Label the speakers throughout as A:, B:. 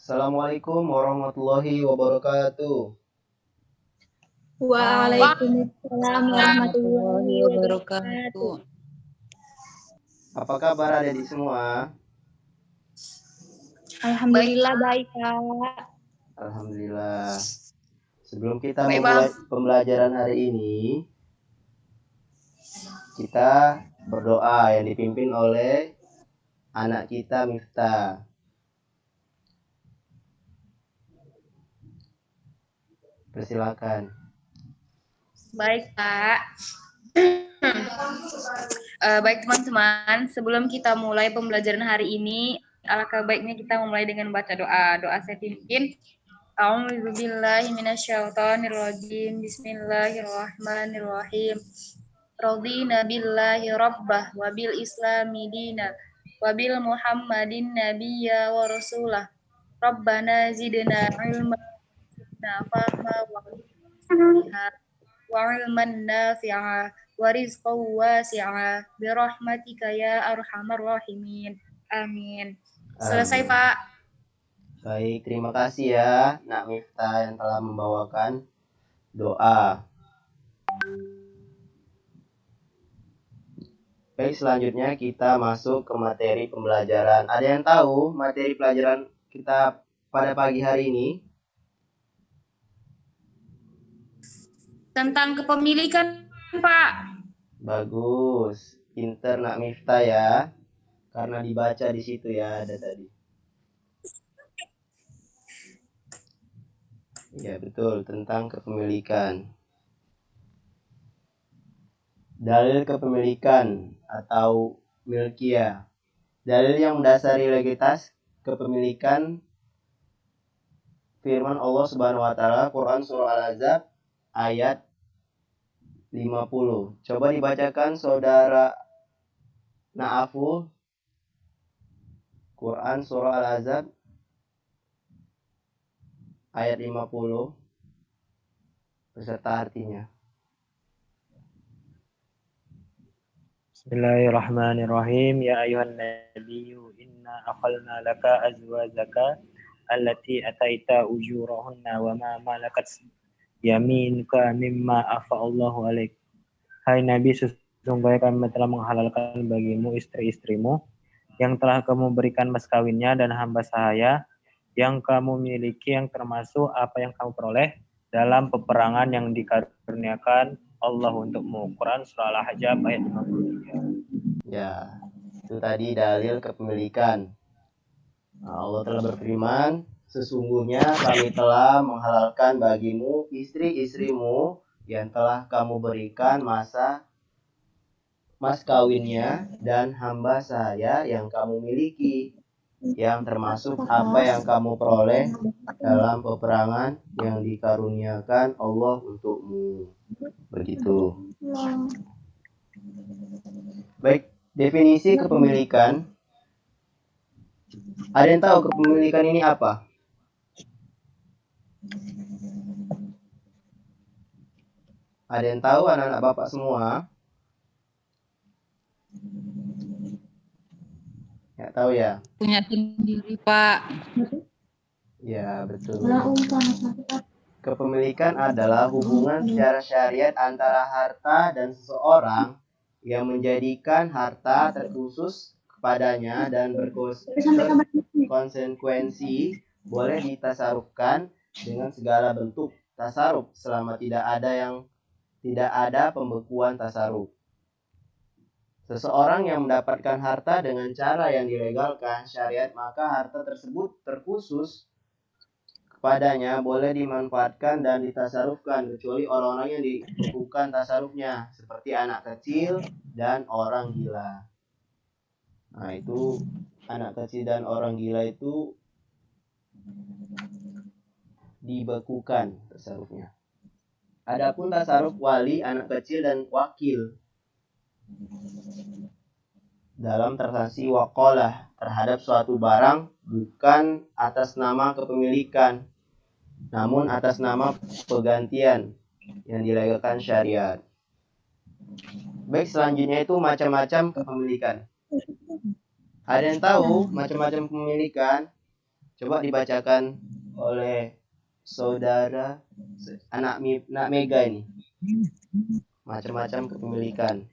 A: Assalamualaikum warahmatullahi wabarakatuh.
B: Waalaikumsalam warahmatullahi wabarakatuh.
A: Apa kabar adik-adik semua?
B: Alhamdulillah baik, Kak.
A: Alhamdulillah. Sebelum kita memulai pembelajaran hari ini, kita berdoa yang dipimpin oleh anak kita Miftah. Persilakan.
C: Baik, Kak. Baik teman-teman, sebelum kita mulai pembelajaran hari ini, alangkah baiknya kita memulai dengan baca doa. Doa saya pimpin. A'udzubillahi minasyaitonirrajim. Bismillahirrahmanirrahim. Radina billahi rabbah wa bil islami dina wa bil muhammadin nabiyya wa rasulah. Rabbana zidna ilma fahma wa ilman nafi'a wa rizqan wasi'a bi rahmatika ya arhamar rahimin. Amin. Selesai, Pak.
A: Baik, terima kasih ya Nak Miftah yang telah membawakan doa. Baik, selanjutnya kita masuk ke materi pembelajaran. Ada yang tahu materi pelajaran kita pada pagi hari ini?
C: Tentang kepemilikan, Pak.
A: Bagus, pinter Nak Miftah ya. Karena dibaca di situ ya, ada tadi. Ya, betul, tentang kepemilikan. Dalil kepemilikan atau milkiyah. Dalil yang mendasari legalitas kepemilikan firman Allah Subhanahu wa taala Quran surah Al-Ahzab ayat 50. Coba dibacakan saudara Na'aful. Quran surah Al-Ahzab ayat 50 beserta artinya.
D: Bismillahirrahmanirrahim. Ya ayuhan nabiyyu inna akhalna laka azwajaka allati ataita ujurahunna wa ma malakat yaminuka mimma afa'allahu alaik. Hai Nabi, sesungguhnya kami telah menghalalkan bagimu istri-istrimu yang telah kamu berikan mas kawinnya dan hamba sahaya yang kamu miliki, yang termasuk apa yang kamu peroleh dalam peperangan yang dikaruniakan Allah untukmu. Quran surah Al-Ahzab ayat 53.
A: Ya, itu tadi dalil kepemilikan. Allah telah berfirman, sesungguhnya kami telah menghalalkan bagimu istri-istrimu yang telah kamu berikan mas kawinnya dan hamba sahaya yang kamu miliki, yang termasuk apa yang kamu peroleh dalam peperangan yang dikaruniakan Allah untukmu. Begitu. Baik, definisi kepemilikan. Ada yang tahu kepemilikan ini apa? Ada yang tahu anak-anak Bapak semua? Ya tahu ya?
B: Punya sendiri, Pak.
A: Ya, betul. Kepemilikan adalah hubungan secara syariat antara harta dan seseorang yang menjadikan harta terkhusus kepadanya dan berkonsekuensi boleh ditasarufkan dengan segala bentuk tasaruf selama tidak ada pembekuan tasaruf. Seseorang yang mendapatkan harta dengan cara yang dilegalkan syariat, maka harta tersebut terkhusus kepadanya boleh dimanfaatkan dan ditasarufkan, kecuali orang-orang yang dibekukan tasarufnya, seperti anak kecil dan orang gila. Nah, itu anak kecil dan orang gila itu dibekukan tasarufnya. Adapun tasaruf wali, anak kecil dan wakil dalam transaksi wakalah terhadap suatu barang bukan atas nama kepemilikan, namun atas nama penggantian yang dilegalkan syariat. Baik, selanjutnya itu macam-macam kepemilikan. Ada yang tahu macam-macam kepemilikan? Coba dibacakan oleh saudara anak Mega ini. Macam-macam kepemilikan.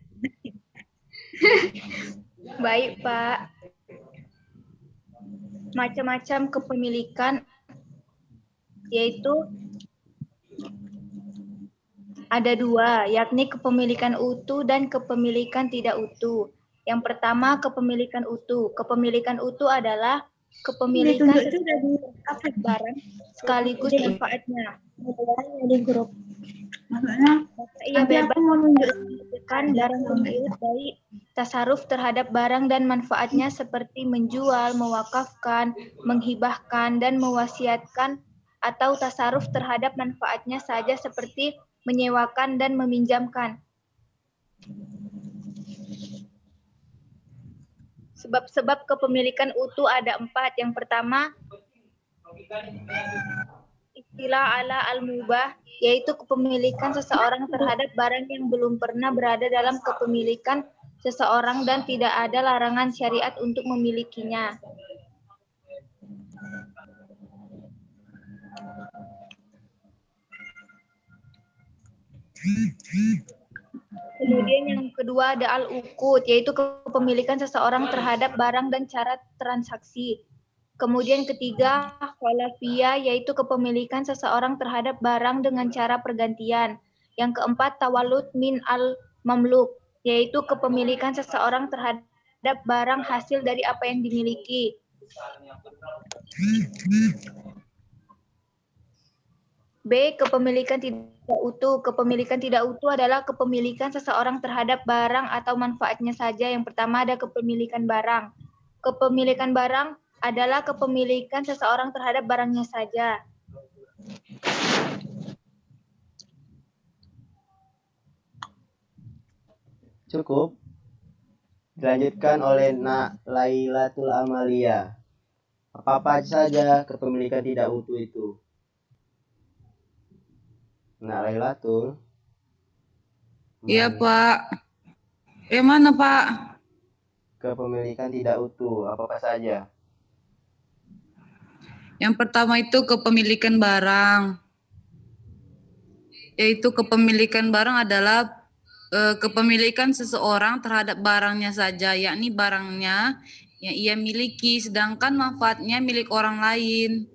C: Baik, Pak. Macam-macam kepemilikan yaitu ada dua, yakni kepemilikan utuh dan kepemilikan tidak utuh. Yang pertama, kepemilikan utuh. Kepemilikan utuh adalah kepemilikan sesuatu barang sekaligus manfaatnya. Maka ia bebas menunjukkan barang tersebut dari tasaruf terhadap barang dan manfaatnya seperti menjual, mewakafkan, menghibahkan, dan mewasiatkan, atau tasaruf terhadap manfaatnya saja seperti menyewakan dan meminjamkan. Sebab-sebab kepemilikan utuh ada 4. Yang pertama, istilah ala al-mubah, yaitu kepemilikan seseorang terhadap barang yang belum pernah berada dalam kepemilikan seseorang dan tidak ada larangan syariat untuk memilikinya. Kemudian yang kedua ada al-uqud, yaitu kepemilikan seseorang terhadap barang dan cara transaksi. Kemudian ketiga, khalafiyah, yaitu kepemilikan seseorang terhadap barang dengan cara pergantian. Yang keempat, tawalud min al-mamluk, yaitu kepemilikan seseorang terhadap barang hasil dari apa yang dimiliki. B. Kepemilikan tidak utuh. Kepemilikan tidak utuh adalah kepemilikan seseorang terhadap barang atau manfaatnya saja. Yang pertama ada kepemilikan barang. Kepemilikan barang adalah kepemilikan seseorang terhadap barangnya saja.
A: Cukup. Dilanjutkan oleh Lailatul Amalia. Apa-apa saja kepemilikan tidak utuh itu? Lailatul.
B: Iya, Pak. Mana, Pak?
A: Kepemilikan tidak utuh, apa-apa saja?
B: Yang pertama itu kepemilikan barang. Yaitu kepemilikan barang adalah kepemilikan seseorang terhadap barangnya saja, yakni barangnya yang ia miliki, sedangkan manfaatnya milik orang lain.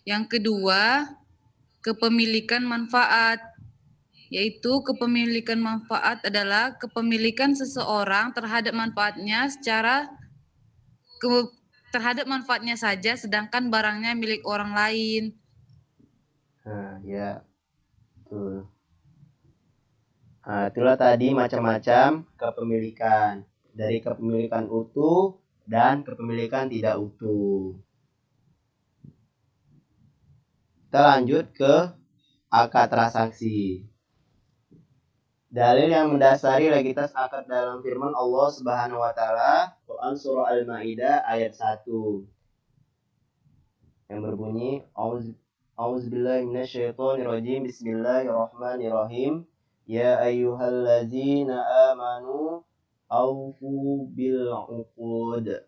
B: Yang kedua, kepemilikan manfaat, yaitu kepemilikan manfaat adalah kepemilikan seseorang terhadap manfaatnya terhadap manfaatnya saja, sedangkan barangnya milik orang lain.
A: Ya, betul. Itulah tadi macam-macam kepemilikan. Dari kepemilikan utuh dan kepemilikan tidak utuh. Kita lanjut ke akad transaksi. Dalil yang mendasari legitas akad dalam firman Allah Subhanahu wa taala, Quran surah Al-Maidah ayat 1. Yang berbunyi, A'udzubillahi minasyaitonirrajim. Bismillahirrahmanirrahim. Ya ayyuhallazina amanu aufu bil uqud.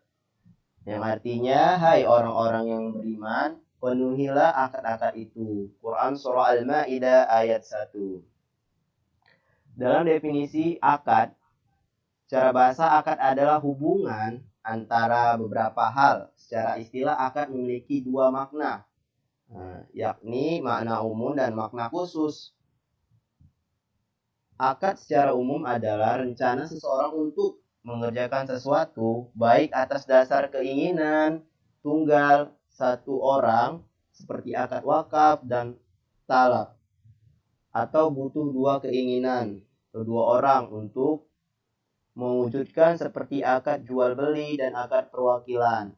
A: Yang artinya, hai orang-orang yang beriman, penuhilah akad-akad itu. Quran surah Al-Maidah ayat 1. Dalam definisi akad, secara bahasa akad adalah hubungan antara beberapa hal. Secara istilah akad memiliki dua makna, yakni makna umum dan makna khusus. Akad secara umum adalah rencana seseorang untuk mengerjakan sesuatu, baik atas dasar keinginan tunggal satu orang, seperti akad wakaf dan talak, atau butuh dua keinginan kedua orang untuk mewujudkan seperti akad jual beli dan akad perwakilan.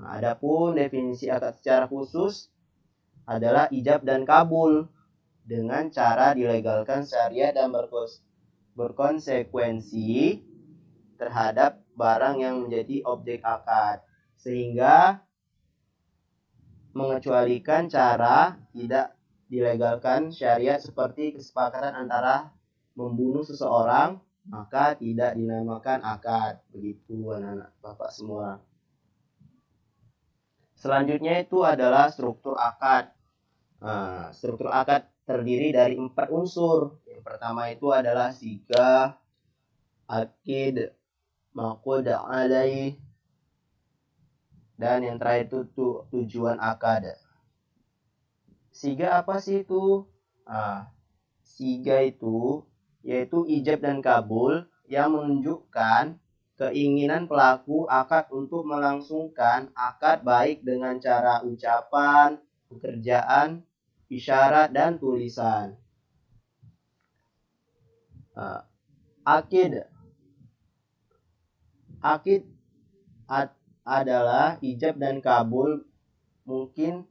A: Adapun definisi akad secara khusus adalah ijab dan kabul dengan cara dilegalkan syariat dan berkonsekuensi terhadap barang yang menjadi objek akad, sehingga mengecualikan cara tidak dilegalkan syariat seperti kesepakatan antara membunuh seseorang maka tidak dinamakan akad. Begitu anak-anak Bapak semua. Selanjutnya itu adalah struktur akad. Nah, struktur akad terdiri dari 4 unsur. Yang pertama itu adalah sigah, akid, maqud alaih, dan yang terakhir itu tujuan akad. Siga apa sih itu? Siga itu yaitu ijab dan kabul yang menunjukkan keinginan pelaku akad untuk melangsungkan akad baik dengan cara ucapan, pekerjaan, isyarat, dan tulisan. Akid adalah ijab dan kabul mungkin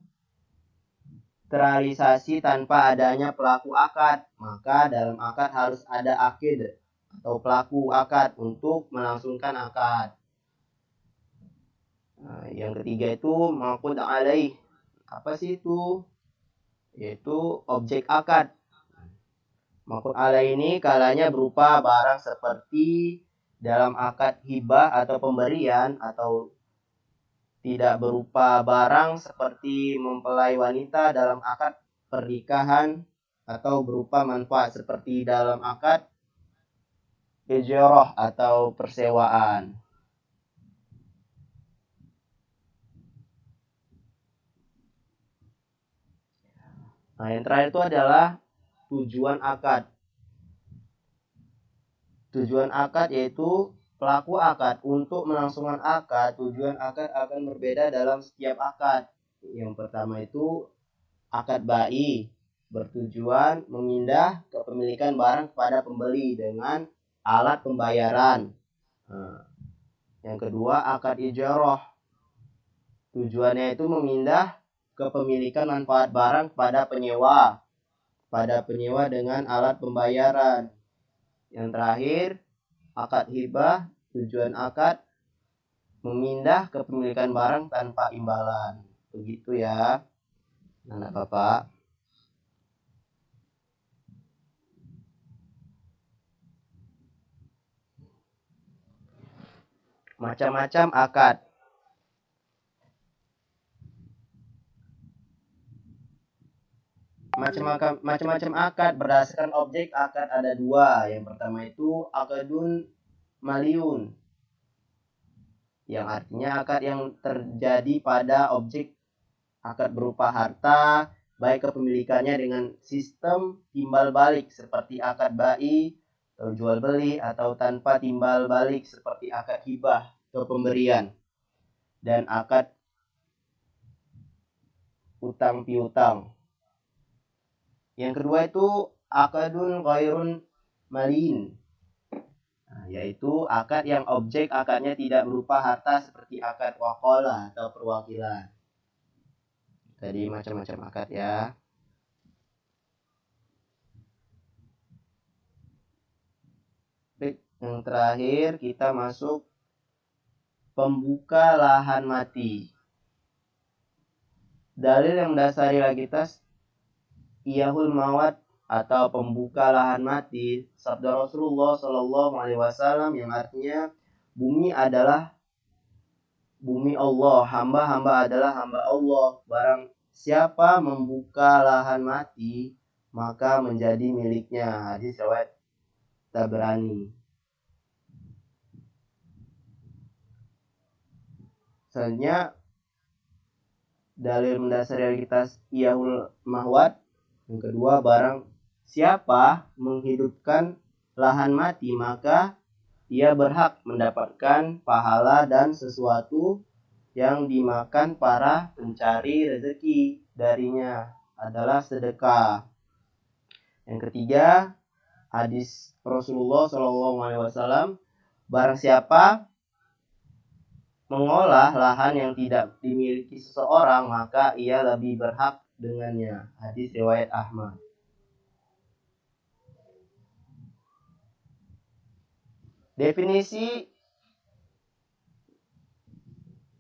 A: terrealisasi tanpa adanya pelaku akad. Maka dalam akad harus ada akid atau pelaku akad untuk melangsungkan akad. Yang ketiga itu maqud alaih. Apa sih itu? Yaitu objek akad. Maqud alaih ini kalanya berupa barang seperti dalam akad hibah atau pemberian, atau tidak berupa barang seperti mempelai wanita dalam akad pernikahan, atau berupa manfaat seperti dalam akad ijarah atau persewaan. Nah, yang terakhir itu adalah tujuan akad. Tujuan akad yaitu pelaku akad untuk melangsungkan akad. Tujuan akad akan berbeda dalam setiap akad. Yang pertama itu akad bai, bertujuan memindah kepemilikan barang kepada pembeli dengan alat pembayaran. Yang kedua akad ijarah, tujuannya itu memindah kepemilikan manfaat barang kepada penyewa dengan alat pembayaran. Yang terakhir akad hibah, tujuan akad memindah kepemilikan barang tanpa imbalan. Begitu ya anak Bapak. Macam-macam akad. Macam-macam akad berdasarkan objek akad ada 2. Yang pertama itu akadun maliun, yang artinya akad yang terjadi pada objek akad berupa harta, baik kepemilikannya dengan sistem timbal balik seperti akad bai atau jual beli, atau tanpa timbal balik seperti akad hibah atau pemberian, dan akad utang piutang. Yang kedua itu akadun ghairun malin, yaitu akad yang objek akadnya tidak berupa harta seperti akad waqalah atau perwakilan. Tadi macam-macam akad ya. Baik, yang terakhir kita masuk pembuka lahan mati. Dalil yang mendasari lagitas iyahul mawat atau pembuka lahan mati, sabda Rasulullah Shallallahu Alaihi Wasallam yang artinya bumi adalah bumi Allah, hamba-hamba adalah hamba Allah. Barang siapa membuka lahan mati, maka menjadi miliknya. Hadis riwayat Tabrani. Selanjutnya dalil mendasari lagitas iyahul mahwat. Yang kedua, barang siapa menghidupkan lahan mati, maka ia berhak mendapatkan pahala dan sesuatu yang dimakan para pencari rezeki darinya adalah sedekah. Yang ketiga, hadis Rasulullah SAW, barang siapa mengolah lahan yang tidak dimiliki seseorang, maka ia lebih berhak dengannya. Hadis riwayat Ahmad.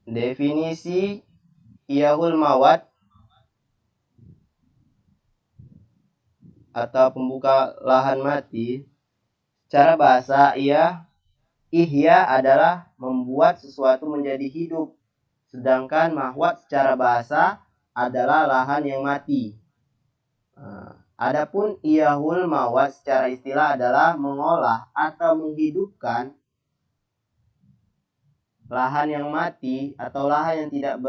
A: Definisi iyahul mawat atau pembuka lahan mati secara bahasa ihya adalah membuat sesuatu menjadi hidup. Sedangkan mahwat secara bahasa adalah lahan yang mati. Adapun ihya'ul mawat secara istilah adalah mengolah atau menghidupkan lahan yang mati atau lahan yang tidak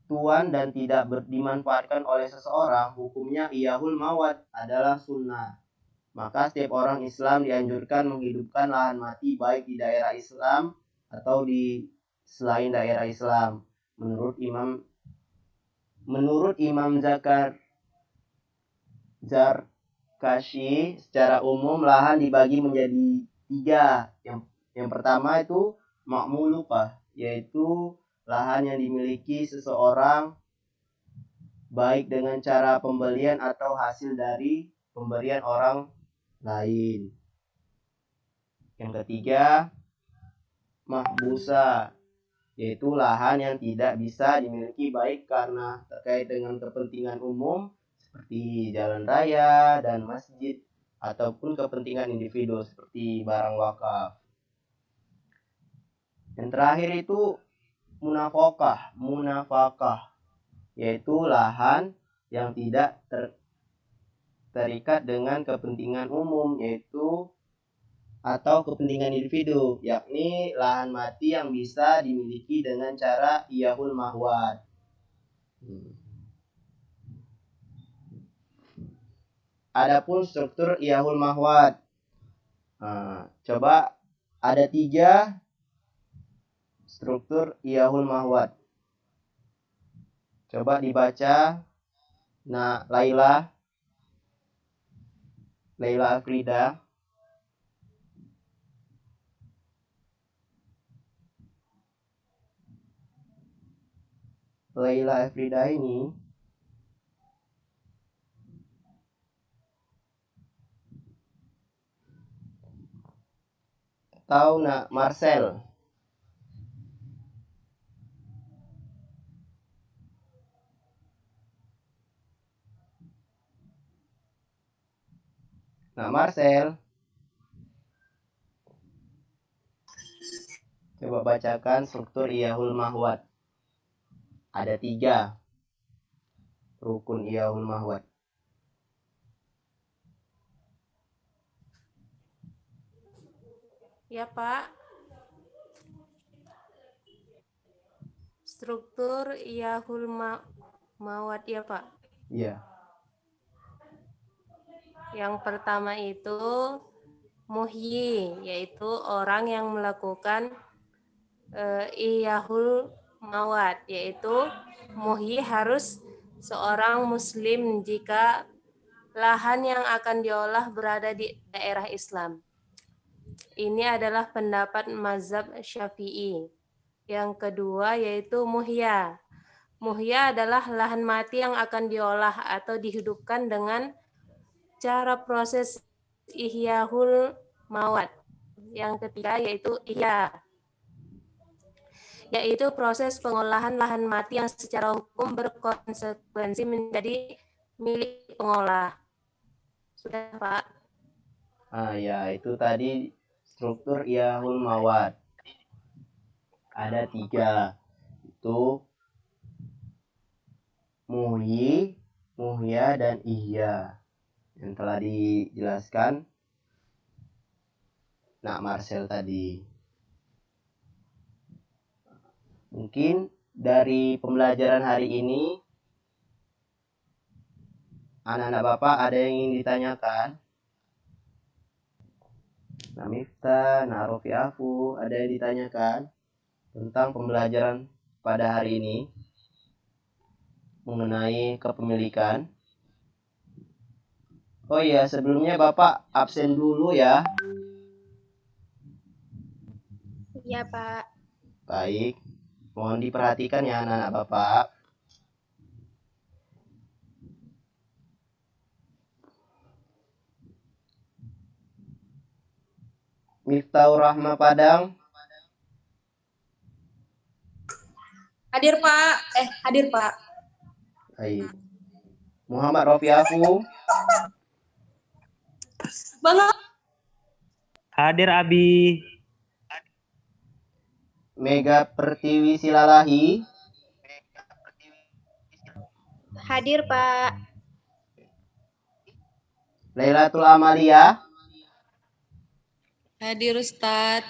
A: bertuan dan tidak dimanfaatkan oleh seseorang. Hukumnya ihya'ul mawat adalah sunnah. Maka setiap orang Islam dianjurkan menghidupkan lahan mati baik di daerah Islam atau di selain daerah Islam. Menurut Imam Zarkashi, secara umum lahan dibagi menjadi 3. Yang pertama itu ma'mulukah, yaitu lahan yang dimiliki seseorang baik dengan cara pembelian atau hasil dari pemberian orang lain. Yang ketiga, mahbusa, yaitu lahan yang tidak bisa dimiliki baik karena terkait dengan kepentingan umum seperti jalan raya dan masjid ataupun kepentingan individu seperti barang wakaf. Yang terakhir itu munafakah, yaitu lahan yang tidak terikat dengan kepentingan umum atau kepentingan individu, yakni lahan mati yang bisa dimiliki dengan cara ihya'ul mawat. Adapun struktur ihya'ul mawat, coba ada 3 struktur ihya'ul mawat. Coba dibaca. Nah, Laila Afrida. Laila Afrida ini tahu nak Marcel? Nah, Marcel, coba bacakan struktur ihya'ul mawat. Ada 3 rukun ihya'ul mawat.
E: Ya, Pak. Struktur ihya'ul mawat ya, Pak.
A: Iya.
E: Yang pertama itu muhyi, yaitu orang yang melakukan ihya'ul mawat, yaitu muhyi harus seorang muslim jika lahan yang akan diolah berada di daerah Islam. Ini adalah pendapat mazhab Syafi'i. Yang kedua yaitu muhya. Muhya adalah lahan mati yang akan diolah atau dihidupkan dengan cara proses ihya'ul mawat. Yang ketiga yaitu ihya, yaitu proses pengolahan lahan mati yang secara hukum berkonsekuensi menjadi milik pengolah. Sudah, Pak?
A: Ya, itu tadi struktur ihya'ul mawat. Ada 3. Itu muhyi, muhya, dan ihya. Yang telah dijelaskan nak Marcel tadi. Mungkin dari pembelajaran hari ini anak-anak Bapak ada yang ingin ditanyakan? Nah, Miftah, nah Rofiafu, ada yang ditanyakan tentang pembelajaran pada hari ini mengenai kepemilikan? Oh iya, sebelumnya Bapak absen dulu ya.
C: Iya, Pak.
A: Baik, mohon diperhatikan ya anak-anak Bapak. Miftahur Rahma Padang.
F: Hadir, Pak. Hadir, Pak.
A: Baik. Muhammad Rofiafu.
F: Bang
D: Hadir Abi.
A: Mega Pertiwi Silalahi.
F: Hadir, Pak.
A: Lailatul Amalia.
B: Hadir Ustaz.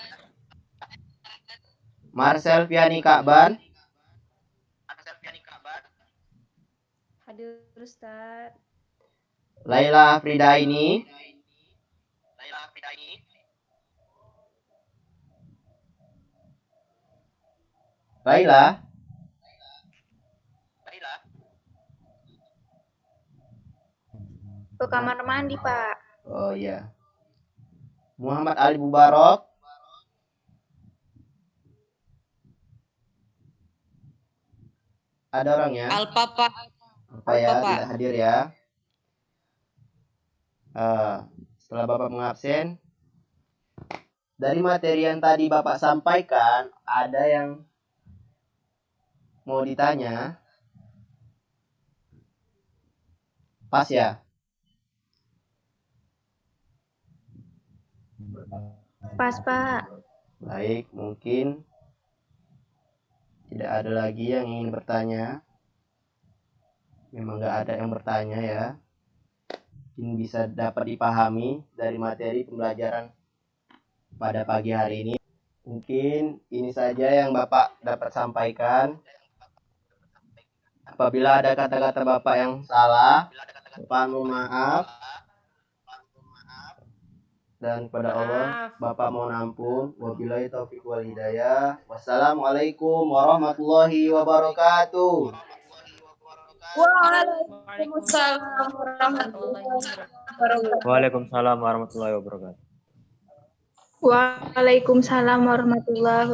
A: Marcel Piani Kakban.
C: Hadir Ustaz.
A: Laila Afrida ini. Laila.
F: Ke kamar mandi, Pak.
A: Oh iya. Muhammad Ali Mubarak. Ada orangnya?
B: Alpapa.
A: Apa ya,
B: Alpapa.
A: tidak hadir ya. Setelah Bapak mengabsen, dari materi yang tadi Bapak sampaikan, ada yang mau ditanya? Pas ya?
F: Pas, Pak.
A: Baik, mungkin tidak ada lagi yang ingin bertanya. Memang nggak ada yang bertanya ya. Mungkin bisa dapat dipahami dari materi pembelajaran pada pagi hari ini. Mungkin ini saja yang Bapak dapat sampaikan. Apabila ada kata-kata Bapak yang salah, Bapak mohon maaf. Dan kepada Allah, Bapak mohon ampun. Wabillahi taufiq wal hidayah. Wassalamualaikum warahmatullahi wabarakatuh.
F: Waalaikumsalam warahmatullahi wabarakatuh.
D: Waalaikumsalam warahmatullahi wabarakatuh.
F: Waalaikumsalam warahmatullahi wabarakatuh.